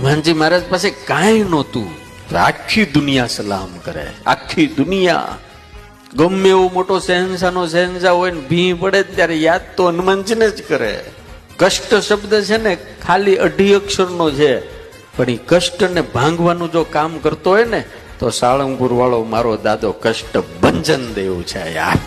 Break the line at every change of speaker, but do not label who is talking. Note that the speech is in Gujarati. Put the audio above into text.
હનુમાનજી મહારાજ પાસે કાંઈ નહોતું, આખી દુનિયા સલામ કરે, આખી દુનિયા. ગમે એવો મોટો શહેનશાહનો શહેનશાહ હોય ને ભી પડે ત્યારે યાદ તો હનુમાનજીને જ કરે. કષ્ટ શબ્દ છે ને ખાલી 2 અક્ષરનો છે, પણ એ કષ્ટને ભાંગવાનું જો કામ કરતો હોય ને તો સાળંગપુર વાળો મારો દાદો કષ્ટ ભંજન દેવ છે યાર.